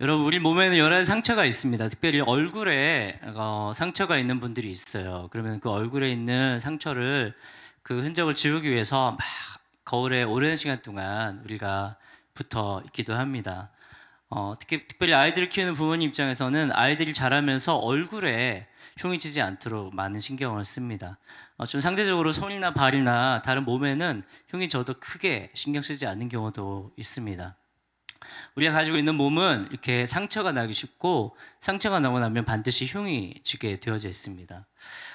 여러분, 우리 몸에는 여러 가지 상처가 있습니다. 특별히 얼굴에 상처가 있는 분들이 있어요. 그러면 그 얼굴에 있는 상처를 그 흔적을 지우기 위해서 막 거울에 오랜 시간 동안 우리가 붙어 있기도 합니다. 특별히 아이들을 키우는 부모님 입장에서는 아이들이 자라면서 얼굴에 흉이 지지 않도록 많은 신경을 씁니다. 좀 상대적으로 손이나 발이나 다른 몸에는 흉이 져도 크게 신경 쓰지 않는 경우도 있습니다. 우리가 가지고 있는 몸은 이렇게 상처가 나기 쉽고 상처가 나고 나면 반드시 흉이 지게 되어져 있습니다.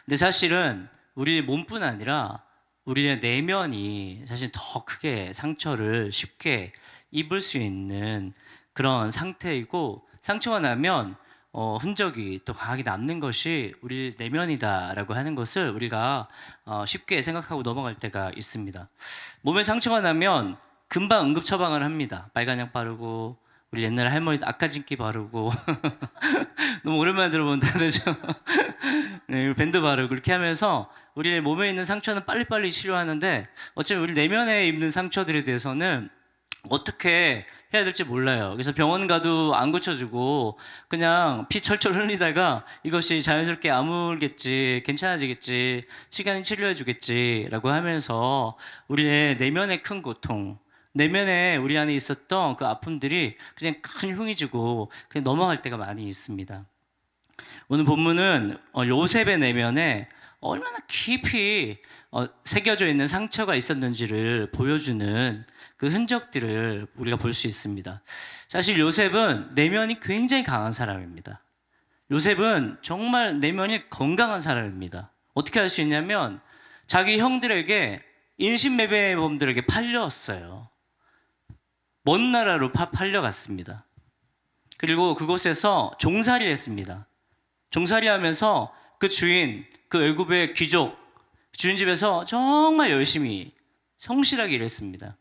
근데 사실은 우리 몸뿐 아니라 우리의 내면이 사실 더 크게 상처를 쉽게 입을 수 있는 그런 상태이고, 상처가 나면 흔적이 또 강하게 남는 것이 우리 내면이다라고 하는 것을 우리가 쉽게 생각하고 넘어갈 때가 있습니다. 몸에 상처가 나면 금방 응급 처방을 합니다. 빨간약 바르고, 우리 옛날 할머니 아까진기 바르고 너무 오랜만에 들어본다 그죠? 네, 밴드 바르고 이렇게 하면서 우리 몸에 있는 상처는 빨리빨리 치료하는데, 어차피 우리 내면에 입는 상처들에 대해서는 어떻게 해야 될지 몰라요. 그래서 병원 가도 안 고쳐주고 그냥 피 철철 흘리다가 이것이 자연스럽게 아물겠지, 괜찮아지겠지, 시간이 치료해 주겠지라고 하면서 우리의 내면의 큰 고통, 내면에 우리 안에 있었던 그 아픔들이 그냥 큰 흉이 지고 그냥 넘어갈 때가 많이 있습니다. 오늘 본문은 요셉의 내면에 얼마나 깊이 새겨져 있는 상처가 있었는지를 보여주는 그 흔적들을 우리가 볼 수 있습니다. 사실 요셉은 내면이 굉장히 강한 사람입니다. 요셉은 정말 내면이 건강한 사람입니다. 어떻게 알 수 있냐면 자기 형들에게, 인신매매범들에게 팔렸어요. 먼 나라로 팔려갔습니다. 그리고 그곳에서 종살이를 했습니다. 종살이 하면서 그 주인, 그 애굽의 귀족, 주인 집에서 정말 열심히 성실하게 일했습니다.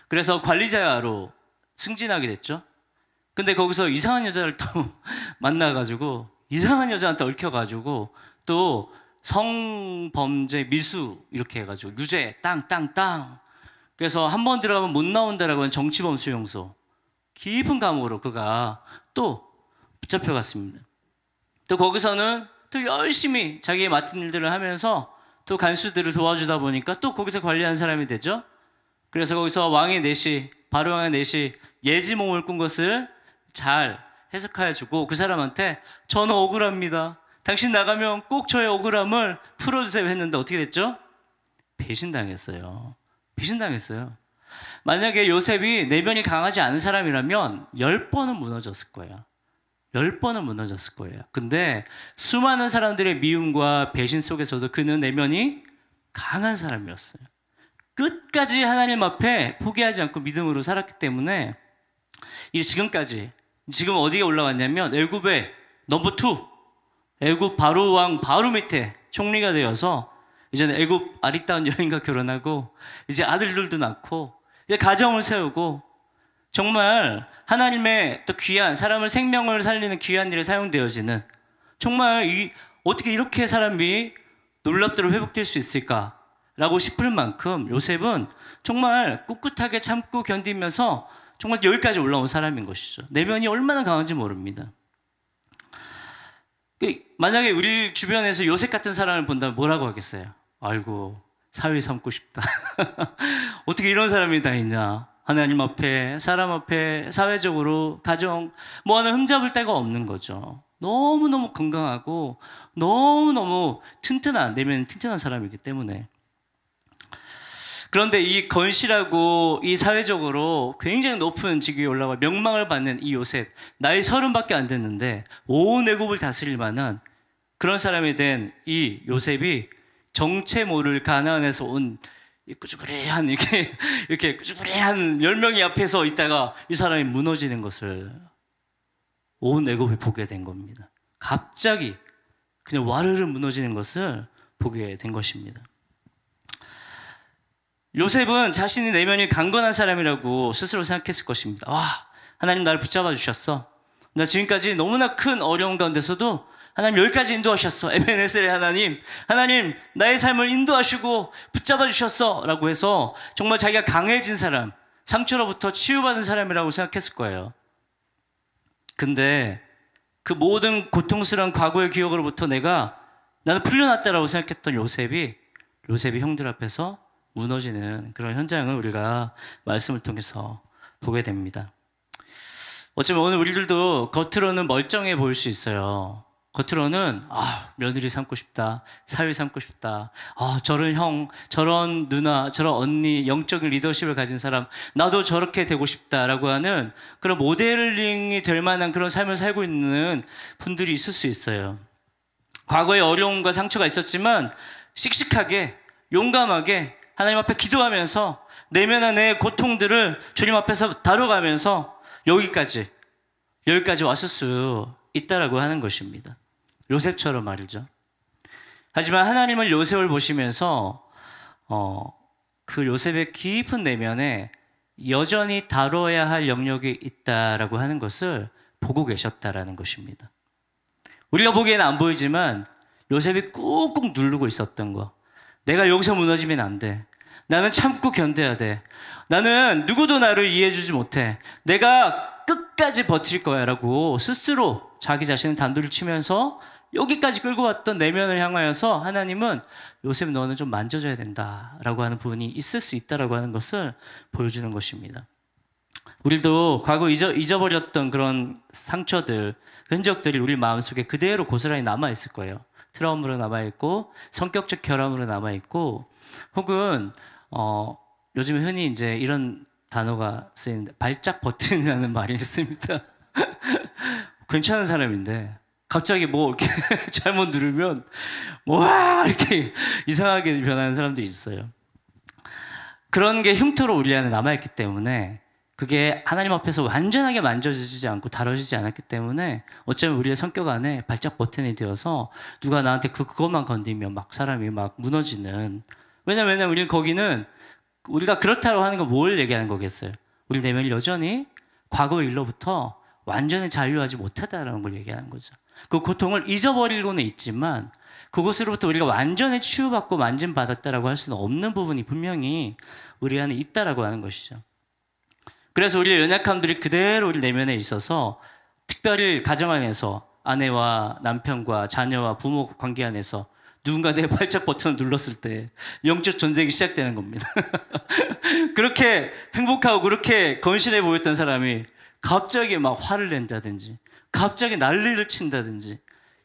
그래서 관리자로 승진하게 됐죠. 근데 거기서 이상한 여자를 또 만나가지고, 이상한 여자한테 얽혀가지고, 또 성범죄 미수 이렇게 해가지고 유죄 땅. 그래서 한 번 들어가면 못 나온다라고 하는 정치범 수용소, 깊은 감옥으로 그가 또 붙잡혀갔습니다. 또 거기서는 또 열심히 자기의 맡은 일들을 하면서 또 간수들을 도와주다 보니까 또 거기서 관리하는 사람이 되죠. 그래서 거기서 왕의 내시, 바로 왕의 내시, 예지몽을 꾼 것을 잘 해석하여 주고 그 사람한테 저는 억울합니다, 당신 나가면 꼭 저의 억울함을 풀어주세요 했는데 어떻게 됐죠? 배신당했어요. 만약에 요셉이 내면이 강하지 않은 사람이라면 10번은 무너졌을 거예요. 10번은 무너졌을 거예요. 근데 수많은 사람들의 미움과 배신 속에서도 그는 내면이 강한 사람이었어요. 끝까지 하나님 앞에 포기하지 않고 믿음으로 살았기 때문에 지금 어디에 올라왔냐면 애굽의 넘버 2, 애굽 바로 왕 바로 밑에 총리가 되어서 이제는 애굽 아리따운 여인과 결혼하고 이제 아들들도 낳고 이제 가정을 세우고 정말 하나님의 또 귀한, 사람을 생명을 살리는 귀한 일에 사용되어지는, 정말 어떻게 이렇게 사람이 놀랍도록 회복될 수 있을까라고 싶을 만큼 요셉은 정말 꿋꿋하게 참고 견디면서 정말 여기까지 올라온 사람인 것이죠. 내면이 얼마나 강한지 모릅니다. 만약에 우리 주변에서 요셉 같은 사람을 본다면 뭐라고 하겠어요? 아이고, 사위 삼고 싶다. 어떻게 이런 사람이 다 있냐? 하나님 앞에, 사람 앞에, 사회적으로, 가정 뭐 하나 흠잡을 데가 없는 거죠. 너무너무 건강하고 너무너무 내면 튼튼한 사람이기 때문에. 그런데 이 건실하고 이 사회적으로 굉장히 높은 직위에 올라가 명망을 받는 이 요셉, 나이 30밖에 안 됐는데 온 애굽을 다스릴 만한 그런 사람이 된 이 요셉이 정체 모를 가나안에서 온 꾸쭈꾸레한 이렇게 꾸쭈꾸레한 10명이 앞에서 있다가 이 사람이 무너지는 것을 온 애굽이 보게 된 겁니다. 갑자기 그냥 와르르 무너지는 것을 보게 된 것입니다. 요셉은 자신의 내면이 강건한 사람이라고 스스로 생각했을 것입니다. 하나님 나를 붙잡아 주셨어. 나 지금까지 너무나 큰 어려움 가운데서도 하나님 여기까지 인도하셨어. 에베네셀의 하나님 나의 삶을 인도하시고 붙잡아 주셨어 라고 해서 정말 자기가 강해진 사람, 상처로부터 치유받은 사람이라고 생각했을 거예요. 근데 그 모든 고통스러운 과거의 기억으로부터 나는 풀려났다라고 생각했던 요셉이 형들 앞에서 무너지는 그런 현장을 우리가 말씀을 통해서 보게 됩니다. 어쩌면 오늘 우리들도 겉으로는 멀쩡해 보일 수 있어요. 겉으로는 며느리 삼고 싶다, 사위 삼고 싶다, 저런 형, 저런 누나, 저런 언니, 영적인 리더십을 가진 사람, 나도 저렇게 되고 싶다라고 하는 그런 모델링이 될 만한 그런 삶을 살고 있는 분들이 있을 수 있어요. 과거에 어려움과 상처가 있었지만 씩씩하게, 용감하게 하나님 앞에 기도하면서 내면의 내 고통들을 주님 앞에서 다뤄가면서 여기까지 왔을 수 있다라고 하는 것입니다. 요셉처럼 말이죠. 하지만 하나님은 요셉을 보시면서 그 요셉의 깊은 내면에 여전히 다뤄야 할 영역이 있다라고 하는 것을 보고 계셨다라는 것입니다. 우리가 보기에는 안 보이지만 요셉이 꾹꾹 누르고 있었던 거. 내가 여기서 무너지면 안 돼. 나는 참고 견뎌야 돼. 나는 누구도 나를 이해해주지 못해. 내가 끝까지 버틸 거야 라고 스스로 자기 자신을 단도리를 치면서 여기까지 끌고 왔던 내면을 향하여서 하나님은 요셉 너는 좀 만져줘야 된다라고 하는 부분이 있을 수 있다라고 하는 것을 보여주는 것입니다. 우리도 과거 잊어버렸던 그런 상처들, 흔적들이 우리 마음속에 그대로 고스란히 남아있을 거예요. 트라우마로 남아있고 성격적 결함으로 남아있고 혹은 요즘에 흔히 이제 이런 단어가 쓰이는데 발작 버튼이라는 말이 있습니다. 괜찮은 사람인데 갑자기 뭐 이렇게 잘못 누르면 와 이렇게 이상하게 변하는 사람들이 있어요. 그런 게 흉터로 우리 안에 남아있기 때문에 그게 하나님 앞에서 완전하게 만져지지 않고 다뤄지지 않았기 때문에 어쩌면 우리의 성격 안에 발작 버튼이 되어서 누가 나한테 그것만 건드리면 막 사람이 막 무너지는. 왜냐면 우리는 거기는 우리가 그렇다고 하는 건 뭘 얘기하는 거겠어요? 우리 내면이 여전히 과거의 일로부터 완전히 자유하지 못하다라는 걸 얘기하는 거죠. 그 고통을 잊어버리고는 있지만 그것으로부터 우리가 완전히 치유받고 만짐받았다라고 할 수는 없는 부분이 분명히 우리 안에 있다라고 하는 것이죠. 그래서 우리의 연약함들이 그대로 우리 내면에 있어서 특별히 가정 안에서 아내와 남편과 자녀와 부모 관계 안에서 누군가 내 발작 버튼을 눌렀을 때 영적 전쟁이 시작되는 겁니다. 그렇게 행복하고 그렇게 건실해 보였던 사람이 갑자기 막 화를 낸다든지 갑자기 난리를 친다든지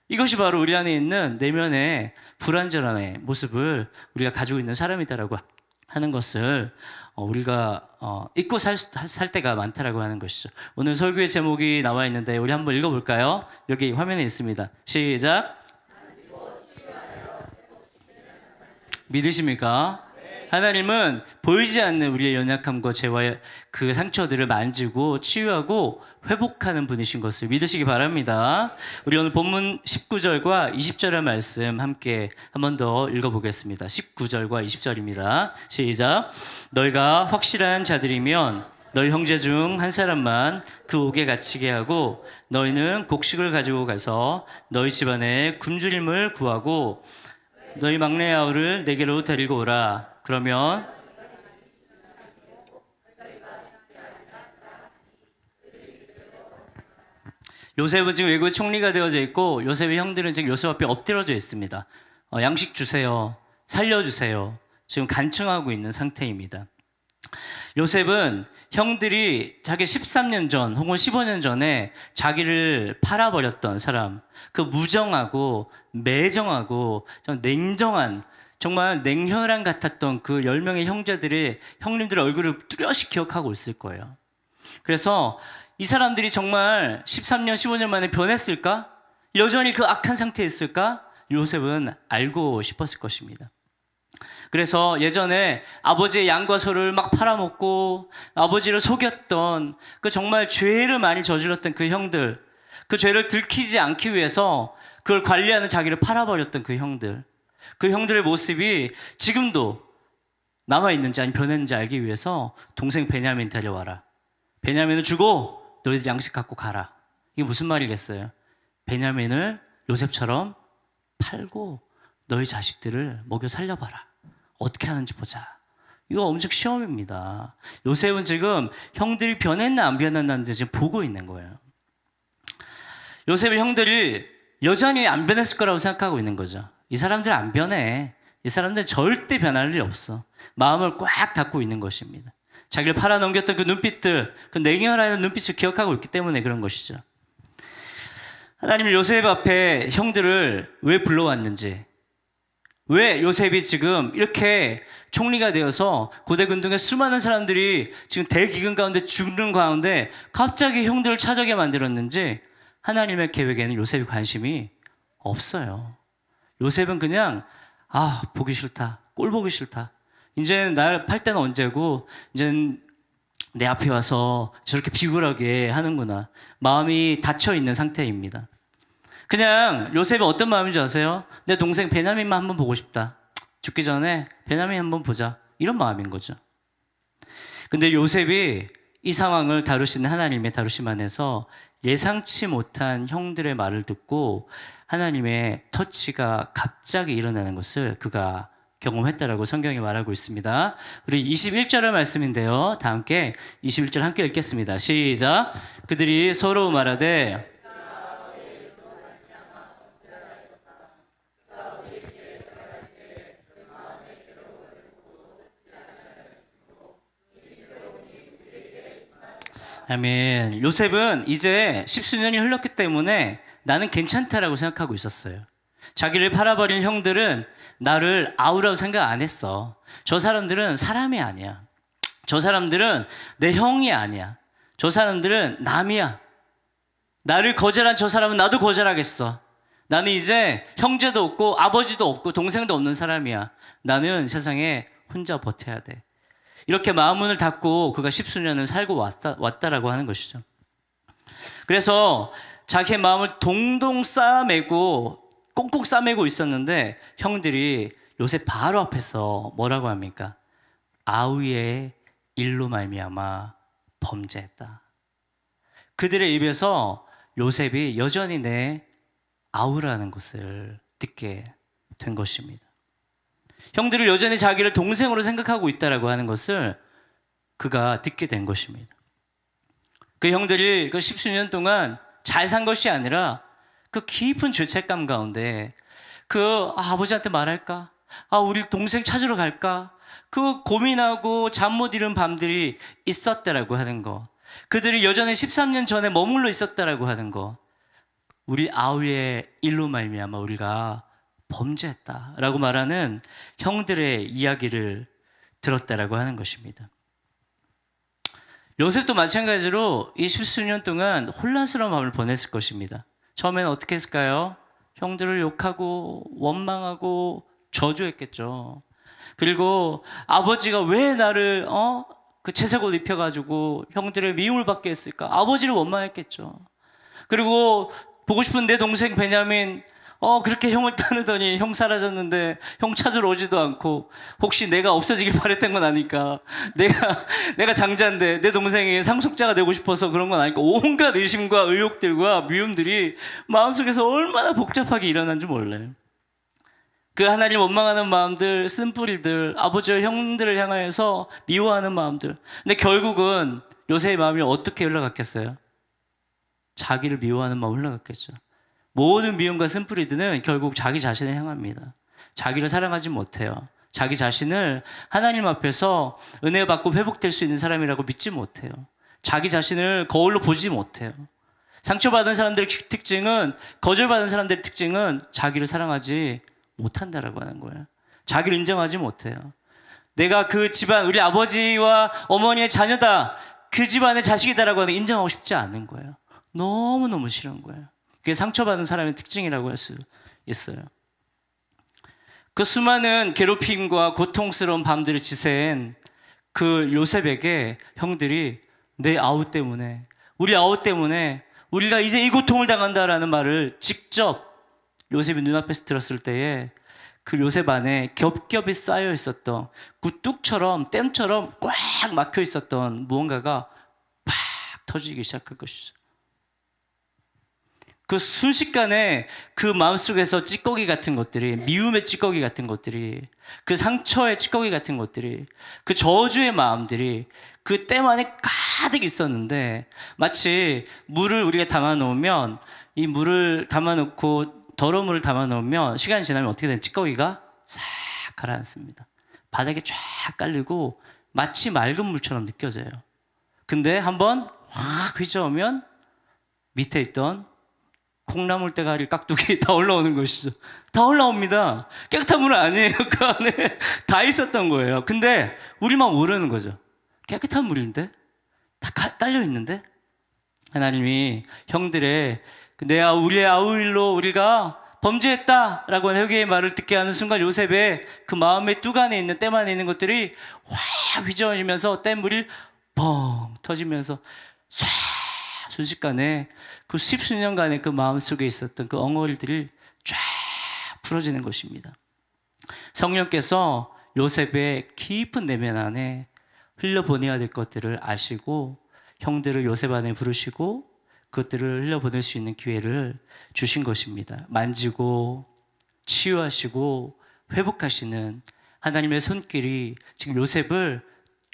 이것이 바로 우리 안에 있는 내면의 불완전한 모습을 우리가 가지고 있는 사람이다라고 하는 것을 우리가 잊고 살 때가 많다라고 하는 것이죠. 오늘 설교의 제목이 나와 있는데 우리 한번 읽어볼까요? 여기 화면에 있습니다. 시작. 믿으십니까? 하나님은 보이지 않는 우리의 연약함과 죄와의 그 상처들을 만지고 치유하고 회복하는 분이신 것을 믿으시기 바랍니다. 우리 오늘 본문 19절과 20절의 말씀 함께 한 번 더 읽어보겠습니다. 19절과 20절입니다. 시작. 너희가 확실한 자들이면 너희 형제 중 한 사람만 그 옥에 갇히게 하고 너희는 곡식을 가지고 가서 너희 집안에 굶주림을 구하고 너희 막내 아우를 내게로 데리고 오라. 그러면 요셉은 지금 외국에 총리가 되어져 있고 요셉의 형들은 지금 요셉 앞에 엎드려져 있습니다. 양식 주세요. 살려주세요. 지금 간청하고 있는 상태입니다. 요셉은 형들이 자기 13년 전 혹은 15년 전에 자기를 팔아버렸던 사람, 그 무정하고 매정하고 좀 냉정한 정말 냉혈한 같았던 그 10명의 형님들의 얼굴을 뚜렷이 기억하고 있을 거예요. 그래서 이 사람들이 정말 13년, 15년 만에 변했을까? 여전히 그 악한 상태에 있을까? 요셉은 알고 싶었을 것입니다. 그래서 예전에 아버지의 양과 소를 막 팔아먹고 아버지를 속였던 그 정말 죄를 많이 저질렀던 그 형들, 그 죄를 들키지 않기 위해서 그걸 관리하는 자기를 팔아버렸던 그 형들의 모습이 지금도 남아있는지 아니면 변했는지 알기 위해서 동생 베냐민 데려와라. 베냐민을 주고 너희들 양식 갖고 가라. 이게 무슨 말이겠어요? 베냐민을 요셉처럼 팔고 너희 자식들을 먹여 살려봐라. 어떻게 하는지 보자. 이거 엄청 시험입니다. 요셉은 지금 형들이 변했나 안 변했는지 지금 보고 있는 거예요. 요셉의 형들이 여전히 안 변했을 거라고 생각하고 있는 거죠. 이 사람들 안 변해. 이 사람들 절대 변할 일이 없어. 마음을 꽉 닫고 있는 것입니다. 자기를 팔아넘겼던 그 눈빛들, 그 냉혈하는 눈빛을 기억하고 있기 때문에 그런 것이죠. 하나님은 요셉 앞에 형들을 왜 불러왔는지, 왜 요셉이 지금 이렇게 총리가 되어서 고대 근동의 수많은 사람들이 지금 대기근 가운데 죽는 가운데 갑자기 형들을 찾아게 만들었는지 하나님의 계획에는 요셉이 관심이 없어요. 요셉은 그냥 보기 싫다, 꼴 보기 싫다, 이제는 날 팔 때는 언제고 이제는 내 앞에 와서 저렇게 비굴하게 하는구나, 마음이 닫혀 있는 상태입니다. 그냥 요셉이 어떤 마음인지 아세요? 내 동생 베냐민만 한번 보고 싶다, 죽기 전에 베냐민 한번 보자, 이런 마음인 거죠. 근데 요셉이 이 상황을 다루시는 하나님의 다루심 안에서 예상치 못한 형들의 말을 듣고 하나님의 터치가 갑자기 일어나는 것을 그가 경험했다라고 성경이 말하고 있습니다. 우리 21절의 말씀인데요, 다 함께 21절 함께 읽겠습니다. 시작. 그들이 서로 말하되 아멘. 요셉은 이제 십수년이 흘렀기 때문에 나는 괜찮다라고 생각하고 있었어요. 자기를 팔아버린 형들은 나를 아우라고 생각 안 했어. 저 사람들은 사람이 아니야. 저 사람들은 내 형이 아니야. 저 사람들은 남이야. 나를 거절한 저 사람은 나도 거절하겠어. 나는 이제 형제도 없고 아버지도 없고 동생도 없는 사람이야. 나는 세상에 혼자 버텨야 돼. 이렇게 마음문을 닫고 그가 십수년을 살고 왔다라고 하는 것이죠. 그래서 자기의 마음을 동동 싸매고 꽁꽁 싸매고 있었는데 형들이 요셉 바로 앞에서 뭐라고 합니까? 아우의 일로 말미암아 범죄했다. 그들의 입에서 요셉이 여전히 내 아우라는 것을 듣게 된 것입니다. 형들을 여전히 자기를 동생으로 생각하고 있다라고 하는 것을 그가 듣게 된 것입니다. 그 형들이 그 십수년 동안 잘 산 것이 아니라 그 깊은 죄책감 가운데 아버지한테 말할까? 우리 동생 찾으러 갈까? 그 고민하고 잠 못 이룬 밤들이 있었다라고 하는 거. 그들이 여전히 13년 전에 머물러 있었다라고 하는 거. 우리 아우의 일로 말미암아 우리가 범죄했다라고 말하는 형들의 이야기를 들었다라고 하는 것입니다. 요셉도 마찬가지로 이 십수년 동안 혼란스러운 밤을 보냈을 것입니다. 처음에는 어떻게 했을까요? 형들을 욕하고 원망하고 저주했겠죠. 그리고 아버지가 왜 나를 그 채색 옷 입혀가지고 형들의 미움을 받게 했을까? 아버지를 원망했겠죠. 그리고 보고 싶은 내 동생 베냐민 그렇게 형을 따르더니 형 사라졌는데 형 찾으러 오지도 않고 혹시 내가 없어지길 바랬던 건 아닐까? 내가 장자인데 내 동생이 상속자가 되고 싶어서 그런 건 아닐까? 온갖 의심과 의혹들과 미움들이 마음속에서 얼마나 복잡하게 일어난 줄 몰라요. 그 하나님 원망하는 마음들, 쓴뿌리들, 아버지와 형들을 향하여서 미워하는 마음들. 근데 결국은 요셉의 마음이 어떻게 흘러갔겠어요? 자기를 미워하는 마음 흘러갔겠죠. 모든 미움과 쓴뿌리들은 결국 자기 자신을 향합니다. 자기를 사랑하지 못해요. 자기 자신을 하나님 앞에서 은혜 받고 회복될 수 있는 사람이라고 믿지 못해요. 자기 자신을 거울로 보지 못해요. 상처받은 사람들의 특징은, 거절받은 사람들의 특징은 자기를 사랑하지 못한다라고 하는 거예요. 자기를 인정하지 못해요. 내가 그 집안, 우리 아버지와 어머니의 자녀다, 그 집안의 자식이다라고 하는 인정하고 싶지 않은 거예요. 너무너무 싫은 거예요. 그게 상처받은 사람의 특징이라고 할 수 있어요. 그 수많은 괴롭힘과 고통스러운 밤들을 지새인 그 요셉에게 형들이 내 아우 때문에, 우리 아우 때문에 우리가 이제 이 고통을 당한다라는 말을 직접 요셉이 눈앞에서 들었을 때에 그 요셉 안에 겹겹이 쌓여 있었던 뚝처럼 댐처럼 꽉 막혀 있었던 무언가가 팍 터지기 시작할 것이죠. 그 순식간에 그 마음속에서 찌꺼기 같은 것들이, 미움의 찌꺼기 같은 것들이, 그 상처의 찌꺼기 같은 것들이, 그 저주의 마음들이 그 댐 안에 가득 있었는데, 마치 물을 우리가 담아놓으면, 이 물을 담아놓고 더러운 물을 담아놓으면 시간이 지나면 어떻게 되는, 찌꺼기가 싹 가라앉습니다. 바닥에 쫙 깔리고 마치 맑은 물처럼 느껴져요. 근데 한번 확 휘저으면 밑에 있던 콩나물 대가리, 깍두기 다 올라오는 것이죠. 다 올라옵니다. 깨끗한 물은 아니에요. 그 안에 다 있었던 거예요. 근데 우리만 모르는 거죠. 깨끗한 물인데? 다 깔려 있는데? 하나님이 형들의 우리의 아우일로 우리가 범죄했다라고 하는 회개의 말을 듣게 하는 순간, 요셉의 그 마음의 뚝 안에 있는, 댐 안에 있는 것들이 확 휘저어지면서 댐물이 뻥 터지면서 쏴, 순식간에 그 십수년간의 그 마음속에 있었던 그 엉어리들이 쫙 풀어지는 것입니다. 성령께서 요셉의 깊은 내면 안에 흘려보내야 될 것들을 아시고 형들을 요셉 안에 부르시고 그것들을 흘려보낼 수 있는 기회를 주신 것입니다. 만지고 치유하시고 회복하시는 하나님의 손길이 지금 요셉을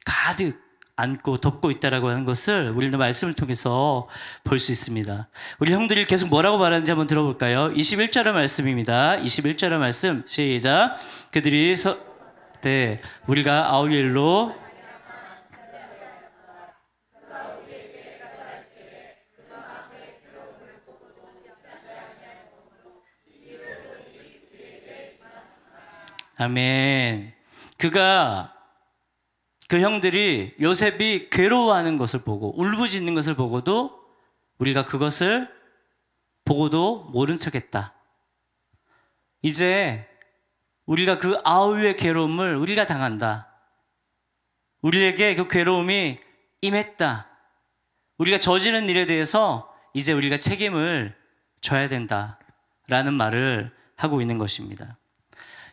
가득 안고 덮고 있다라고 하는 것을 우리는 말씀을 통해서 볼 수 있습니다. 우리 형들이 계속 뭐라고 말하는지 한번 들어볼까요? 21절의 말씀입니다. 21절의 말씀 시작. 그들이 우리가 아우엘로 아멘. 그 형들이 요셉이 괴로워하는 것을 보고 울부짖는 것을 보고도 우리가 그것을 보고도 모른 척했다. 이제 우리가 그 아우의 괴로움을 우리가 당한다. 우리에게 그 괴로움이 임했다. 우리가 저지른 일에 대해서 이제 우리가 책임을 져야 된다라는 말을 하고 있는 것입니다.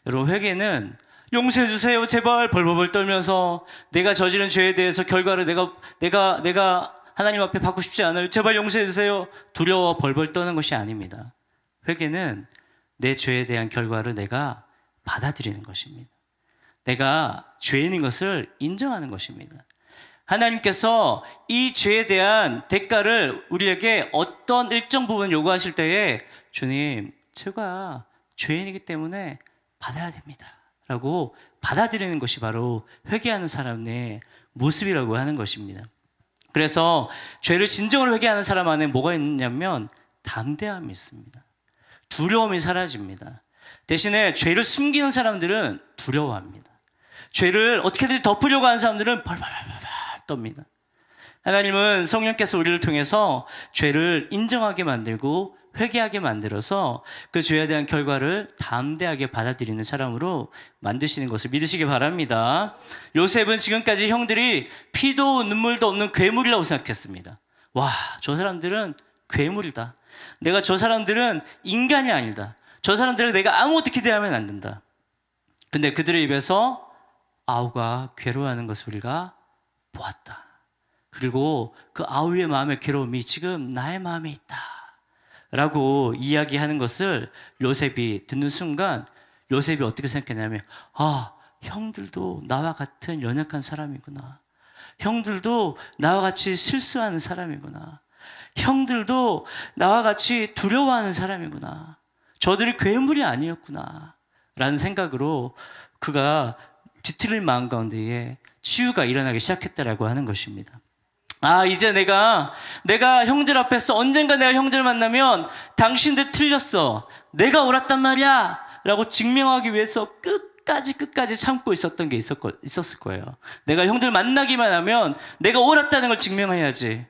여러분, 회개는 용서해 주세요 제발 벌벌벌 떨면서 내가 저지른 죄에 대해서 결과를 내가 하나님 앞에 받고 싶지 않아요, 제발 용서해 주세요, 두려워 벌벌 떠는 것이 아닙니다. 회개는 내 죄에 대한 결과를 내가 받아들이는 것입니다. 내가 죄인인 것을 인정하는 것입니다. 하나님께서 이 죄에 대한 대가를 우리에게 어떤 일정 부분 요구하실 때에, 주님, 제가 죄인이기 때문에 받아야 됩니다 라고 받아들이는 것이 바로 회개하는 사람의 모습이라고 하는 것입니다. 그래서 죄를 진정으로 회개하는 사람 안에 뭐가 있냐면 담대함이 있습니다. 두려움이 사라집니다. 대신에 죄를 숨기는 사람들은 두려워합니다. 죄를 어떻게든 덮으려고 하는 사람들은 벌벌벌 떱니다. 하나님은 성령께서 우리를 통해서 죄를 인정하게 만들고 회개하게 만들어서 그 죄에 대한 결과를 담대하게 받아들이는 사람으로 만드시는 것을 믿으시기 바랍니다. 요셉은 지금까지 형들이 피도 눈물도 없는 괴물이라고 생각했습니다. 와, 저 사람들은 괴물이다. 내가 저 사람들은 인간이 아니다. 저 사람들을 내가 아무것도 기대하면 안 된다. 근데 그들의 입에서 아우가 괴로워하는 것을 우리가 보았다. 그리고 그 아우의 마음의 괴로움이 지금 나의 마음에 있다 라고 이야기하는 것을 요셉이 듣는 순간, 요셉이 어떻게 생각했냐면, 형들도 나와 같은 연약한 사람이구나. 형들도 나와 같이 실수하는 사람이구나. 형들도 나와 같이 두려워하는 사람이구나. 저들이 괴물이 아니었구나 라는 생각으로 그가 뒤틀린 마음 가운데에 치유가 일어나기 시작했다라고 하는 것입니다. 이제 내가 형들 앞에서 언젠가 내가 형들을 만나면 당신들 틀렸어, 내가 옳았단 말이야 라고 증명하기 위해서 끝까지 참고 있었던 게 있었을 거예요. 내가 형들 만나기만 하면 내가 옳았다는 걸 증명해야지.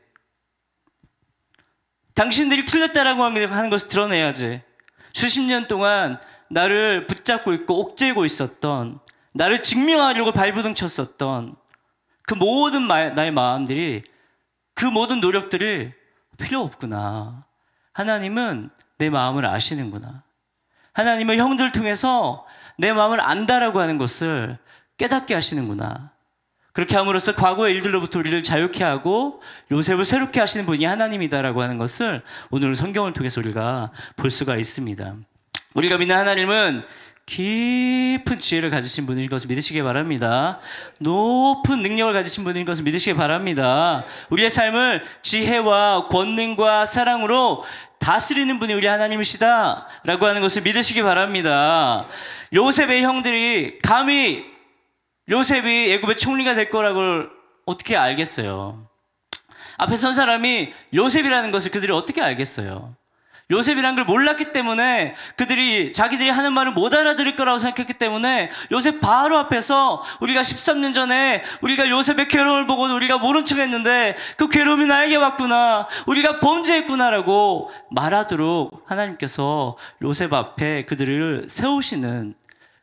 당신들이 틀렸다라고 하는 것을 드러내야지. 수십 년 동안 나를 붙잡고 있고 옥죄고 있었던, 나를 증명하려고 발부둥 쳤었던 그 모든 나의 마음들이, 그 모든 노력들이 필요 없구나. 하나님은 내 마음을 아시는구나. 하나님은 형들을 통해서 내 마음을 안다라고 하는 것을 깨닫게 하시는구나. 그렇게 함으로써 과거의 일들로부터 우리를 자유케 하고 요셉을 새롭게 하시는 분이 하나님이다라고 하는 것을 오늘 성경을 통해서 우리가 볼 수가 있습니다. 우리가 믿는 하나님은 깊은 지혜를 가지신 분인 것을 믿으시기 바랍니다. 높은 능력을 가지신 분인 것을 믿으시기 바랍니다. 우리의 삶을 지혜와 권능과 사랑으로 다스리는 분이 우리 하나님이시다 라고 하는 것을 믿으시기 바랍니다. 요셉의 형들이 감히 요셉이 애굽의 총리가 될 거라고 어떻게 알겠어요? 앞에 선 사람이 요셉이라는 것을 그들이 어떻게 알겠어요? 요셉이라는 걸 몰랐기 때문에 자기들이 하는 말을 못 알아들을 거라고 생각했기 때문에 요셉 바로 앞에서 우리가 13년 전에 우리가 요셉의 괴로움을 보고 우리가 모른 척 했는데 그 괴로움이 나에게 왔구나, 우리가 범죄했구나라고 말하도록 하나님께서 요셉 앞에 그들을 세우시는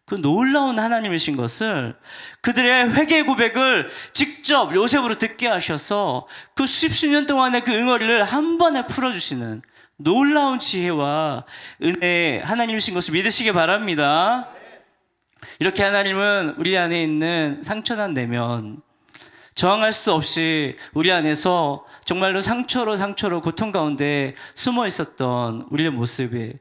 그 놀라운 하나님이신 것을, 그들의 회개 고백을 직접 요셉으로 듣게 하셔서 그 수십 년 동안의 그 응어리를 한 번에 풀어주시는 놀라운 지혜와 은혜의 하나님이신 것을 믿으시기 바랍니다. 이렇게 하나님은 우리 안에 있는 상처난 내면, 저항할 수 없이 우리 안에서 정말로 상처로 고통 가운데 숨어 있었던 우리의 모습이,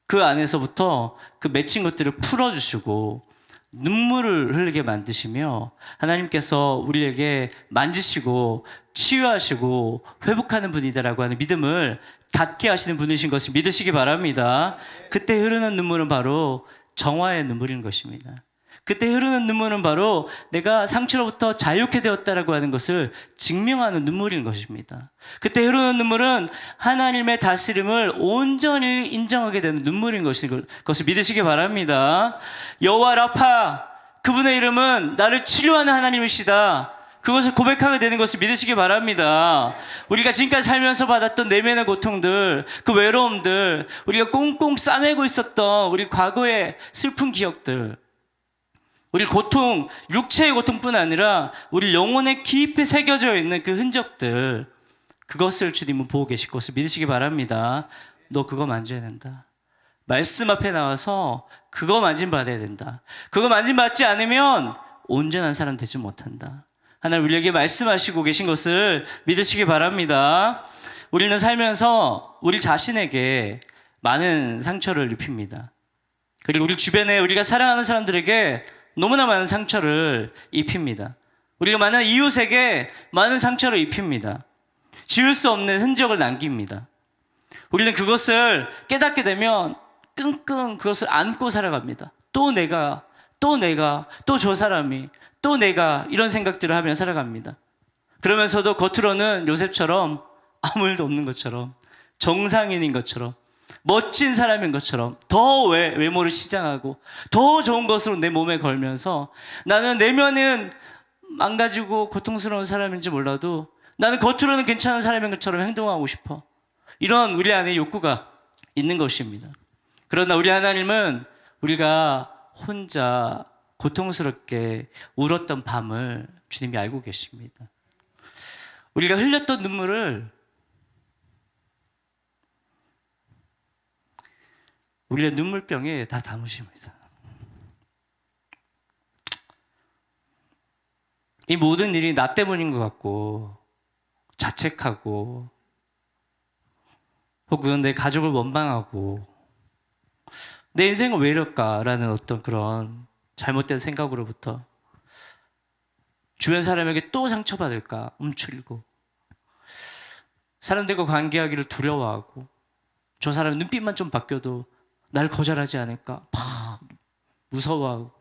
그 안에서부터 그 맺힌 것들을 풀어주시고 눈물을 흘리게 만드시며 하나님께서 우리에게 만지시고 치유하시고 회복하는 분이다라고 하는 믿음을 갖게 하시는 분이신 것을 믿으시기 바랍니다. 그때 흐르는 눈물은 바로 정화의 눈물인 것입니다. 그때 흐르는 눈물은 바로 내가 상처로부터 자유케 되었다라고 하는 것을 증명하는 눈물인 것입니다. 그때 흐르는 눈물은 하나님의 다스림을 온전히 인정하게 되는 눈물인 것을 믿으시기 바랍니다. 여호와 라파, 그분의 이름은 나를 치료하는 하나님이시다, 그것을 고백하게 되는 것을 믿으시기 바랍니다. 우리가 지금까지 살면서 받았던 내면의 고통들, 그 외로움들, 우리가 꽁꽁 싸매고 있었던 우리 과거의 슬픈 기억들, 우리 고통, 육체의 고통뿐 아니라 우리 영혼에 깊이 새겨져 있는 그 흔적들, 그것을 주님은 보고 계실 것을 믿으시기 바랍니다. 너 그거 만져야 된다. 말씀 앞에 나와서 그거 만짐받아야 된다. 그거 만짐받지 않으면 온전한 사람 되지 못한다. 하나님 우리에게 말씀하시고 계신 것을 믿으시기 바랍니다. 우리는 살면서 우리 자신에게 많은 상처를 입힙니다. 그리고 우리 주변에 우리가 사랑하는 사람들에게 너무나 많은 상처를 입힙니다. 우리가 많은 이웃에게 많은 상처를 입힙니다. 지울 수 없는 흔적을 남깁니다. 우리는 그것을 깨닫게 되면 끙끙 그것을 안고 살아갑니다. 또 내가, 또 저 사람이, 또 내가, 이런 생각들을 하며 살아갑니다. 그러면서도 겉으로는 요셉처럼 아무 일도 없는 것처럼, 정상인인 것처럼, 멋진 사람인 것처럼 더 외모를 치장하고 더 좋은 것으로 내 몸에 걸면서 나는 내면은 망가지고 고통스러운 사람인지 몰라도 나는 겉으로는 괜찮은 사람인 것처럼 행동하고 싶어. 이런 우리 안에 욕구가 있는 것입니다. 그러나 우리 하나님은 우리가 혼자 고통스럽게 울었던 밤을 주님이 알고 계십니다. 우리가 흘렸던 눈물을 우리의 눈물병에 다 담으십니다. 이 모든 일이 나 때문인 것 같고 자책하고 혹은 내 가족을 원망하고 내 인생은 왜 이럴까라는 어떤 그런 잘못된 생각으로부터 주변 사람에게 또 상처받을까 움츠리고 사람들과 관계하기를 두려워하고 저 사람 눈빛만 좀 바뀌어도 날 거절하지 않을까 막 무서워하고,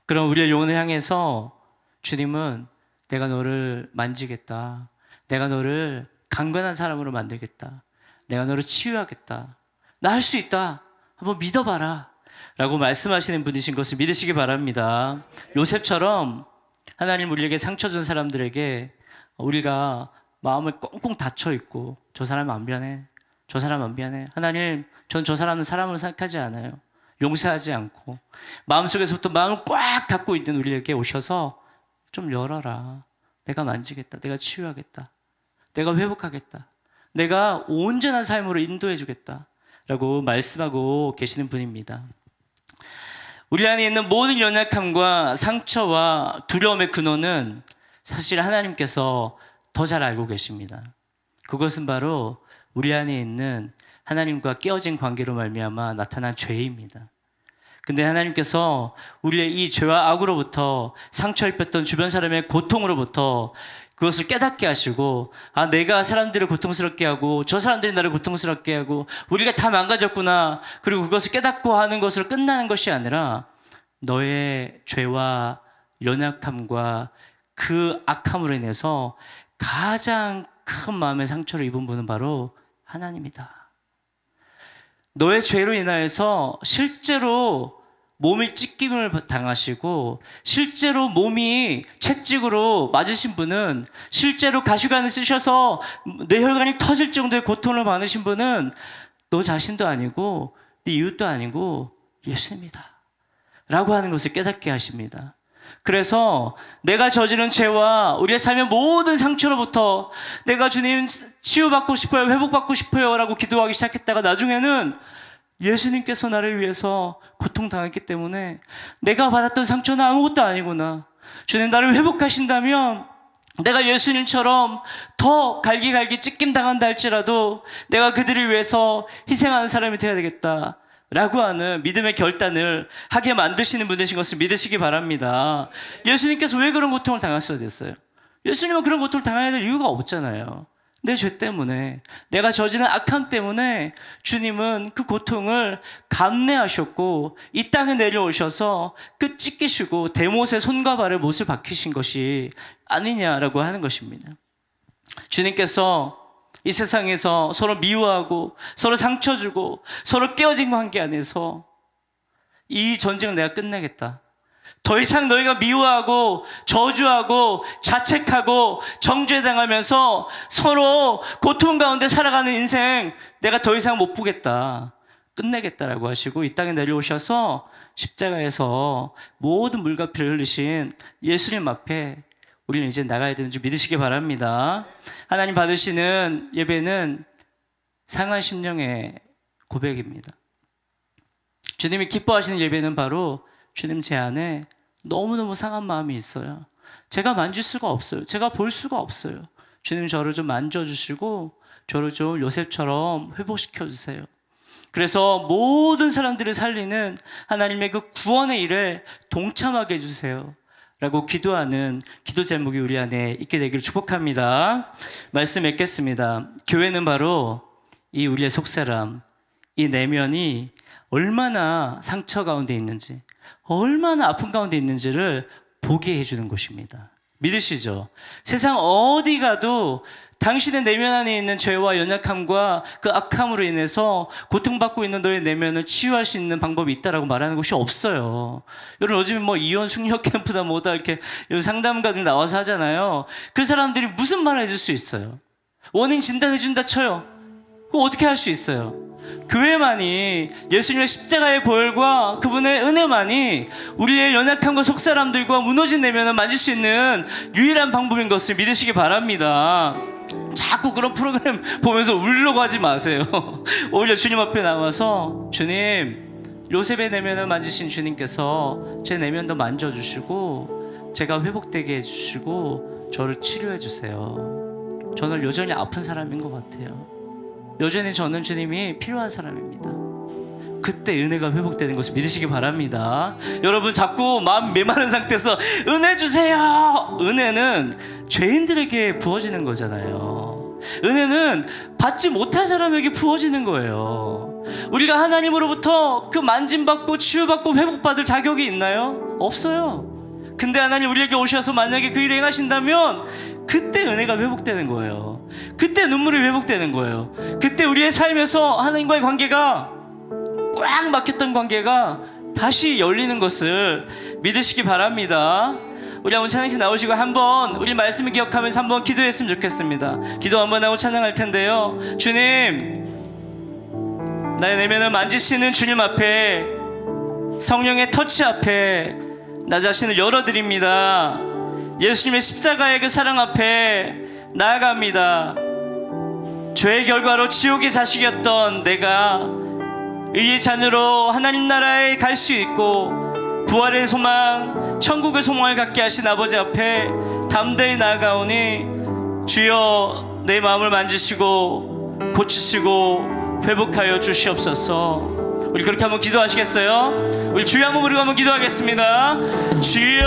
그럼 우리의 영혼을 향해서 주님은 내가 너를 만지겠다, 내가 너를 강건한 사람으로 만들겠다, 내가 너를 치유하겠다, 나 할 수 있다, 한번 믿어봐라 라고 말씀하시는 분이신 것을 믿으시기 바랍니다. 요셉처럼 하나님 우리에게 상처 준 사람들에게 우리가 마음을 꽁꽁 닫혀있고 저 사람 안 변해, 저 사람 안 미안해, 하나님 전 저 사람은 사람으로 생각하지 않아요, 용서하지 않고 마음속에서부터 마음을 꽉 닫고 있는 우리에게 오셔서 좀 열어라, 내가 만지겠다, 내가 치유하겠다, 내가 회복하겠다, 내가 온전한 삶으로 인도해 주겠다 라고 말씀하고 계시는 분입니다. 우리 안에 있는 모든 연약함과 상처와 두려움의 근원은 사실 하나님께서 더 잘 알고 계십니다. 그것은 바로 우리 안에 있는 하나님과 깨어진 관계로 말미암아 나타난 죄입니다. 근데 하나님께서 우리의 이 죄와 악으로부터 상처 입혔던 주변 사람의 고통으로부터 그것을 깨닫게 하시고, 아, 내가 사람들을 고통스럽게 하고 저 사람들이 나를 고통스럽게 하고 우리가 다 망가졌구나, 그리고 그것을 깨닫고 하는 것으로 끝나는 것이 아니라 너의 죄와 연약함과 그 악함으로 인해서 가장 큰 마음의 상처를 입은 분은 바로 하나님이다. 너의 죄로 인하여서 실제로 몸이 찢김을 당하시고 실제로 몸이 채찍으로 맞으신 분은, 실제로 가시관을 쓰셔서 뇌혈관이 터질 정도의 고통을 받으신 분은 너 자신도 아니고 네 이웃도 아니고 예수님이다 라고 하는 것을 깨닫게 하십니다. 그래서 내가 저지른 죄와 우리의 삶의 모든 상처로부터 내가 주님 치유받고 싶어요, 회복받고 싶어요 라고 기도하기 시작했다가 나중에는 예수님께서 나를 위해서 고통당했기 때문에 내가 받았던 상처는 아무것도 아니구나, 주님 나를 회복하신다면 내가 예수님처럼 더 갈기갈기 찢김 당한다 할지라도 내가 그들을 위해서 희생하는 사람이 되어야 되겠다 라고 하는 믿음의 결단을 하게 만드시는 분이신 것을 믿으시기 바랍니다. 예수님께서 왜 그런 고통을 당하셔야 됐어요? 예수님은 그런 고통을 당해야 될 이유가 없잖아요. 내 죄 때문에, 내가 저지른 악함 때문에 주님은 그 고통을 감내하셨고 이 땅에 내려오셔서 끝 찢기시고 대못의 손과 발에 못을 박히신 것이 아니냐라고 하는 것입니다. 주님께서 이 세상에서 서로 미워하고 서로 상처 주고 서로 깨어진 관계 안에서 이 전쟁을 내가 끝내겠다, 더 이상 너희가 미워하고 저주하고 자책하고 정죄당하면서 서로 고통 가운데 살아가는 인생 내가 더 이상 못 보겠다, 끝내겠다라고 하시고 이 땅에 내려오셔서 십자가에서 모든 물과 피를 흘리신 예수님 앞에 우리는 이제 나가야 되는 줄 믿으시기 바랍니다. 하나님 받으시는 예배는 상한 심령의 고백입니다. 주님이 기뻐하시는 예배는 바로 주님 제 안에 너무너무 상한 마음이 있어요. 제가 만질 수가 없어요. 제가 볼 수가 없어요. 주님 저를 좀 만져주시고 저를 좀 요셉처럼 회복시켜 주세요. 그래서 모든 사람들을 살리는 하나님의 그 구원의 일에 동참하게 해주세요 라고 기도하는 기도 제목이 우리 안에 있게 되기를 축복합니다. 말씀 읽겠습니다. 교회는 바로 이 우리의 속사람, 이 내면이 얼마나 상처 가운데 있는지, 얼마나 아픔 가운데 있는지를 보게 해주는 곳입니다. 믿으시죠? 세상 어디 가도 당신의 내면 안에 있는 죄와 연약함과 그 악함으로 인해서 고통받고 있는 너의 내면을 치유할 수 있는 방법이 있다라고 말하는 곳이 없어요. 여러분 요즘에 뭐 이혼 숙녀 캠프다 뭐다 이렇게 상담가들 나와서 하잖아요. 그 사람들이 무슨 말을 해줄 수 있어요? 원인 진단해준다 쳐요. 그거 어떻게 할 수 있어요? 교회만이, 예수님의 십자가의 보혈과 그분의 은혜만이 우리의 연약함과 속사람들과 무너진 내면을 만질 수 있는 유일한 방법인 것을 믿으시기 바랍니다. 자꾸 그런 프로그램 보면서 울려고 하지 마세요. 오히려 주님 앞에 나와서, 주님, 요셉의 내면을 만지신 주님께서 제 내면도 만져주시고 제가 회복되게 해주시고 저를 치료해 주세요. 저는 여전히 아픈 사람인 것 같아요. 여전히 저는 주님이 필요한 사람입니다. 그때 은혜가 회복되는 것을 믿으시기 바랍니다. 여러분 자꾸 마음 메마른 상태에서 은혜 주세요. 은혜는 죄인들에게 부어지는 거잖아요. 은혜는 받지 못할 사람에게 부어지는 거예요. 우리가 하나님으로부터 그 만짐받고 치유받고 회복받을 자격이 있나요? 없어요. 근데 하나님 우리에게 오셔서 만약에 그 일을 행하신다면 그때 은혜가 회복되는 거예요. 그때 눈물이 회복되는 거예요. 그때 우리의 삶에서 하나님과의 관계가 꽉 막혔던 관계가 다시 열리는 것을 믿으시기 바랍니다. 우리 한번 찬양팀 나오시고 한번 우리 말씀을 기억하면서 한번 기도했으면 좋겠습니다. 기도 한번 하고 찬양할 텐데요. 주님, 나의 내면을 만지시는 주님 앞에, 성령의 터치 앞에 나 자신을 열어드립니다. 예수님의 십자가의 그 사랑 앞에 나아갑니다. 죄의 결과로 지옥의 자식이었던 내가 의의 자녀로 하나님 나라에 갈 수 있고 부활의 소망, 천국의 소망을 갖게 하신 아버지 앞에 담대히 나아가오니 주여 내 마음을 만지시고 고치시고 회복하여 주시옵소서. 우리 그렇게 한번 기도하시겠어요? 우리 주여 한번 부르고 한번 기도하겠습니다. 주여